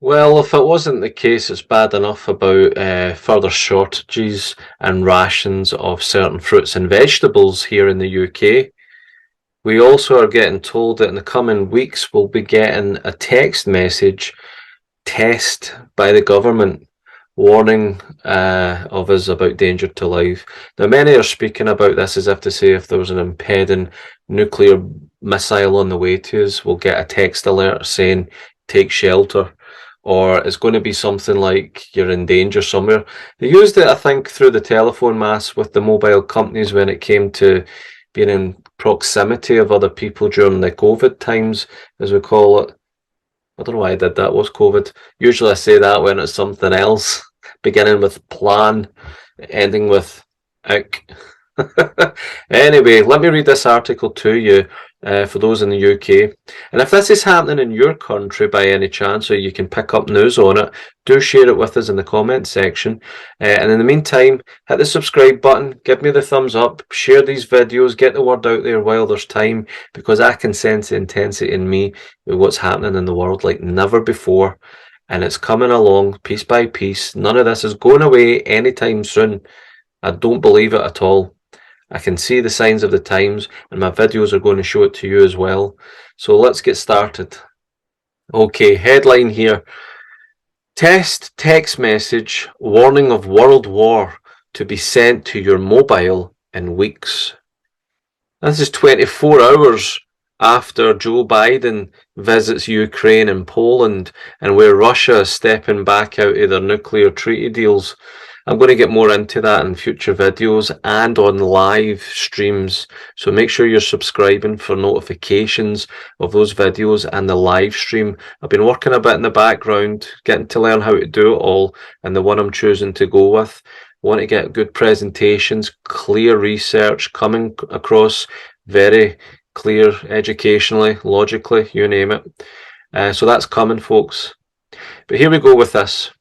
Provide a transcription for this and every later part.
Well, if it wasn't the case, it's bad enough about further shortages and rations of certain fruits and vegetables here in the UK. We also are getting told that in the coming weeks we'll be getting a text message test by the government warning of us about danger to life. Now, many are speaking about this as if to say if there was an impending nuclear missile on the way to us, we'll get a text alert saying take shelter, or it's going to be something like you're in danger somewhere. They used it, I think, through the telephone masts with the mobile companies when it came to being in proximity of other people during the COVID times, as we call it. I don't know why I did that. What's COVID? Usually I say that when it's something else, beginning with plan, ending with ick. Anyway, let me read this article to you for those in the UK. And if this is happening in your country by any chance, or you can pick up news on it, do share it with us in the comment section. And in the meantime, hit the subscribe button, give me the thumbs up, share these videos, get the word out there while there's time, because I can sense the intensity in me with what's happening in the world like never before. And it's coming along piece by piece. None of this is going away anytime soon. I don't believe it at all. I can see the signs of the times, and my videos are going to show it to you as well. So let's get started. Okay, headline here. Test text message warning of world war to be sent to your mobile in weeks. This is 24 hours after Joe Biden visits Ukraine and Poland, and where Russia is stepping back out of their nuclear treaty deals. I'm going to get more into that in future videos and on live streams. So make sure you're subscribing for notifications of those videos and the live stream. I've been working a bit in the background, getting to learn how to do it all, and the one I'm choosing to go with. I want to get good presentations, clear research, coming across very clear educationally, logically, you name it. So that's coming, folks. But here we go with this.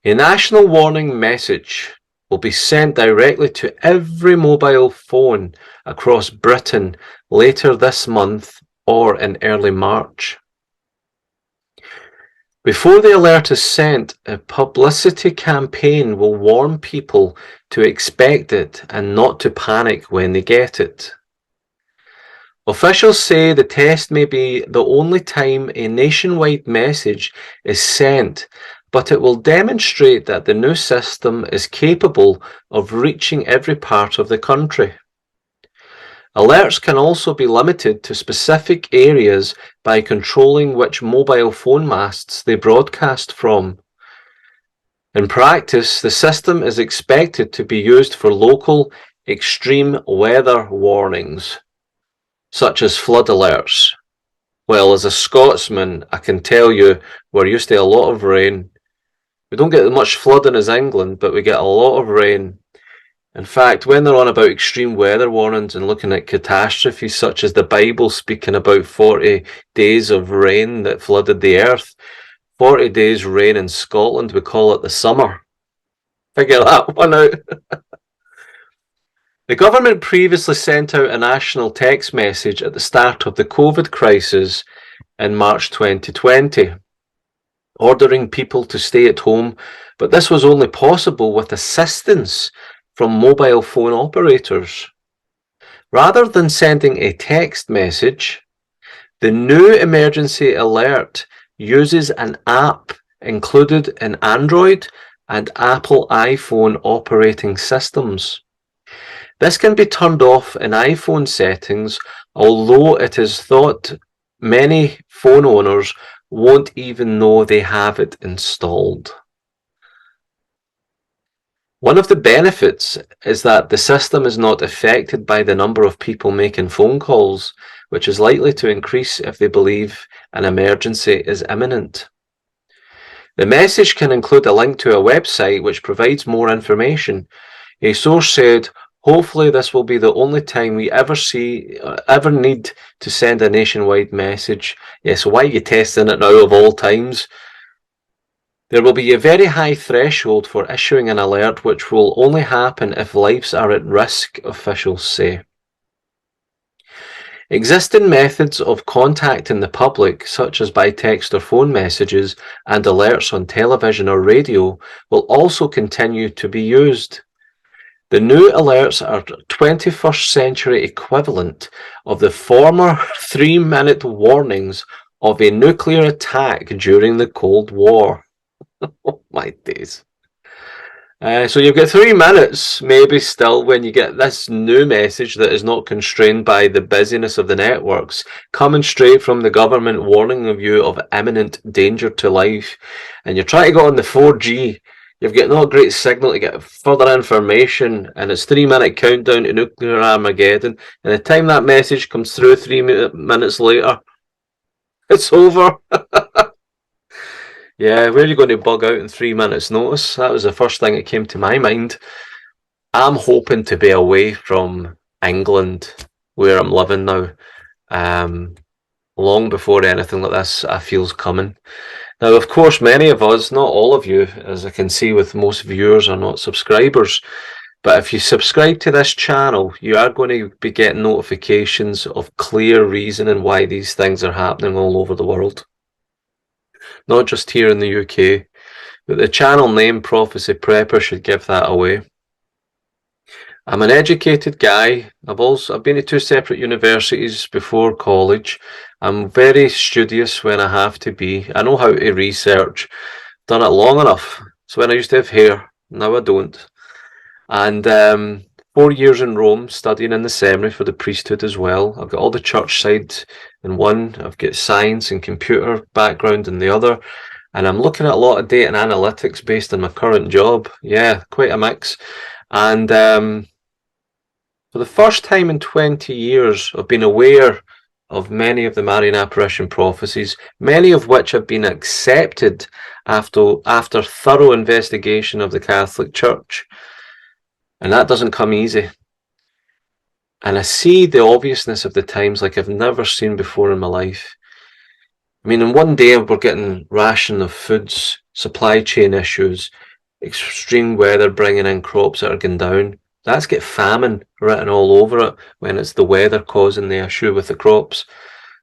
A national warning message will be sent directly to every mobile phone across Britain later this month or in early March. Before the alert is sent, a publicity campaign will warn people to expect it and not to panic when they get it. Officials say the test may be the only time a nationwide message is sent, but it will demonstrate that the new system is capable of reaching every part of the country. Alerts can also be limited to specific areas by controlling which mobile phone masts they broadcast from. In practice, the system is expected to be used for local extreme weather warnings, such as flood alerts. Well, as a Scotsman, I can tell you we're used to a lot of rain. We don't get much flooding as England, but we get a lot of rain. In fact, when they're on about extreme weather warnings and looking at catastrophes such as the Bible speaking about 40 days of rain that flooded the earth, 40 days rain in Scotland, we call it the summer. Figure that one out. The government previously sent out a national text message at the start of the COVID crisis in March 2020. Ordering people to stay at home, but this was only possible with assistance from mobile phone operators. Rather than sending a text message, the new emergency alert uses an app included in Android and Apple iPhone operating systems. This can be turned off in iPhone settings, although it is thought many phone owners won't even know they have it installed. One of the benefits is that the system is not affected by the number of people making phone calls, which is likely to increase if they believe an emergency is imminent. The message can include a link to a website which provides more information. A source said, "Hopefully this will be the only time we ever need to send a nationwide message." Yeah, so why are you testing it now of all times? There will be a very high threshold for issuing an alert, which will only happen if lives are at risk, officials say. Existing methods of contacting the public, such as by text or phone messages and alerts on television or radio, will also continue to be used. The new alerts are 21st century equivalent of the former 3-minute warnings of a nuclear attack during the Cold War. Oh my days. So you've got 3 minutes, maybe still, when you get this new message that is not constrained by the busyness of the networks, coming straight from the government warning of you of imminent danger to life. And you're trying to go on the 4G, you've got no great signal to get further information, and it's 3-minute countdown to nuclear Armageddon. And the time that message comes through 3 minutes later, it's over. Yeah, where are you going to bug out in 3 minutes' notice? That was the first thing that came to my mind. I'm hoping to be away from England, where I'm living now, long before anything like this I feel's coming. Now, of course, many of us, not all of you, as I can see with most viewers, are not subscribers. But if you subscribe to this channel, you are going to be getting notifications of clear reasoning why these things are happening all over the world. Not just here in the UK, but the channel name Prophecy Prepper should give that away. I'm an educated guy. I've been to 2 separate universities before college. I'm very studious when I have to be. I know how to research. Done it long enough. So when I used to have hair, now I don't. And 4 years in Rome, studying in the seminary for the priesthood as well. I've got all the church side in one. I've got science and computer background in the other. And I'm looking at a lot of data and analytics based on my current job. Yeah, quite a mix. And for the first time in 20 years, I've been aware of many of the Marian apparition prophecies, many of which have been accepted after thorough investigation of the Catholic Church. And that doesn't come easy. And I see the obviousness of the times like I've never seen before in my life. I mean, in one day we're getting ration of foods, supply chain issues, extreme weather bringing in crops that are going down. That's got famine written all over it when it's the weather causing the issue with the crops.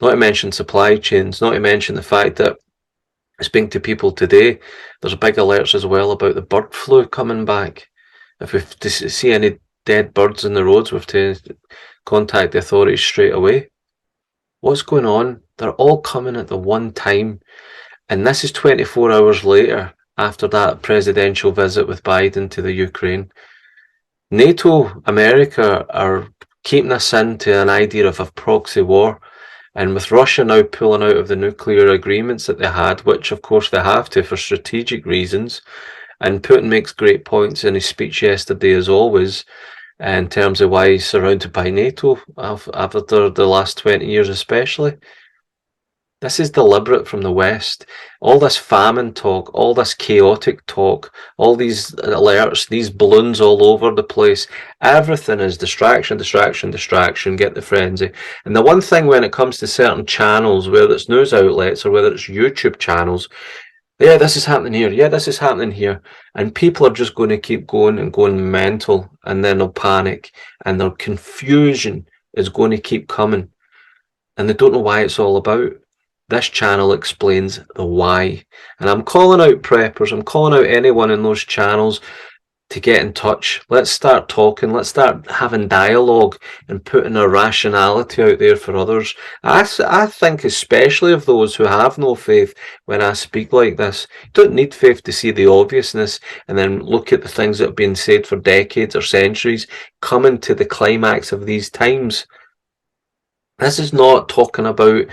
Not to mention supply chains, not to mention the fact that speaking to people today, there's big alerts as well about the bird flu coming back. If we see any dead birds in the roads, we have to contact the authorities straight away. What's going on? They're all coming at the one time. And this is 24 hours later after that presidential visit with Biden to the Ukraine. NATO, America are keeping us into an idea of a proxy war. And with Russia now pulling out of the nuclear agreements that they had, which of course they have to for strategic reasons, and Putin makes great points in his speech yesterday, as always, in terms of why he's surrounded by NATO after the last 20 years especially. This is deliberate from the West. All this famine talk, all this chaotic talk, all these alerts, these balloons all over the place, everything is distraction, distraction, distraction, get the frenzy. And the one thing when it comes to certain channels, whether it's news outlets or whether it's YouTube channels, yeah, this is happening here. Yeah, this is happening here. And people are just going to keep going and going mental, and then they'll panic, and their confusion is going to keep coming. And they don't know why it's all about. This channel explains the why. And I'm calling out preppers, I'm calling out anyone in those channels to get in touch. Let's start talking, let's start having dialogue and putting our rationality out there for others. I think especially of those who have no faith when I speak like this. You don't need faith to see the obviousness and then look at the things that have been said for decades or centuries coming to the climax of these times. This is not talking about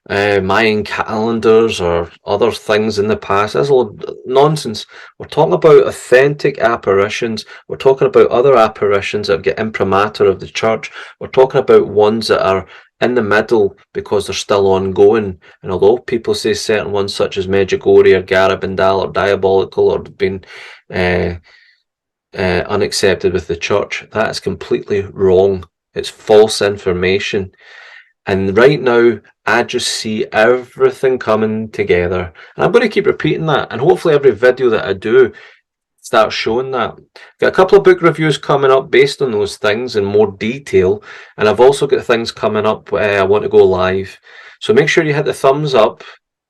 Mayan calendars or other things in the past. That's all nonsense. We're talking about authentic apparitions. We're talking about other apparitions that get imprimatur of the church. We're talking about ones that are in the middle because they're still ongoing. And although people say certain ones such as Medjugorje or Garabandal are diabolical or been unaccepted with the church, that is completely wrong. It's false information. And right now, I just see everything coming together. And I'm going to keep repeating that. And hopefully every video that I do start showing that. Got a couple of book reviews coming up based on those things in more detail, and I've also got things coming up I want to go live. So make sure you hit the thumbs up,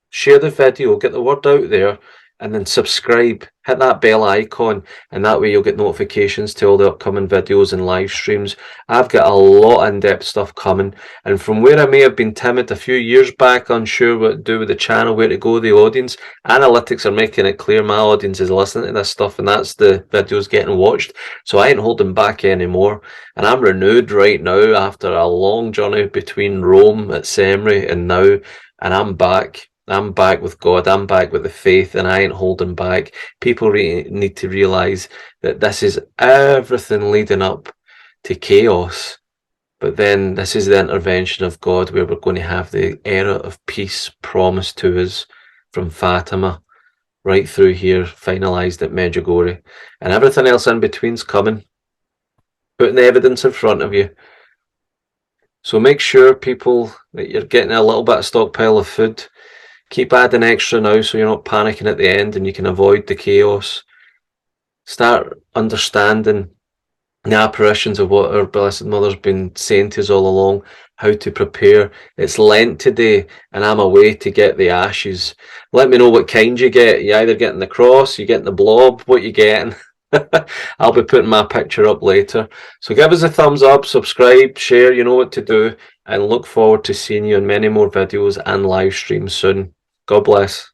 share the video, get the word out there, and then subscribe. Hit that bell icon, and that way you'll get notifications to all the upcoming videos and live streams. I've got a lot of in-depth stuff coming, and from where I may have been timid a few years back, unsure what to do with the channel, where to go, the audience, analytics are making it clear my audience is listening to this stuff, and that's the videos getting watched. So I ain't holding back anymore, and I'm renewed right now after a long journey between Rome at Seminary and now, and I'm back. I'm back with God, I'm back with the faith, and I ain't holding back. People need to realise that this is everything leading up to chaos. But then this is the intervention of God, where we're going to have the era of peace promised to us from Fatima right through here, finalised at Medjugorje. And everything else in between's coming. Putting the evidence in front of you. So make sure, people, that you're getting a little bit of stockpile of food. Keep adding extra now so you're not panicking at the end and you can avoid the chaos. Start understanding the apparitions of what our Blessed Mother's been saying to us all along, how to prepare. It's Lent today and I'm away to get the ashes. Let me know what kind you get. You either getting the cross, you getting the blob, what you getting. I'll be putting my picture up later. So give us a thumbs up, subscribe, share, you know what to do, and look forward to seeing you in many more videos and live streams soon. God bless.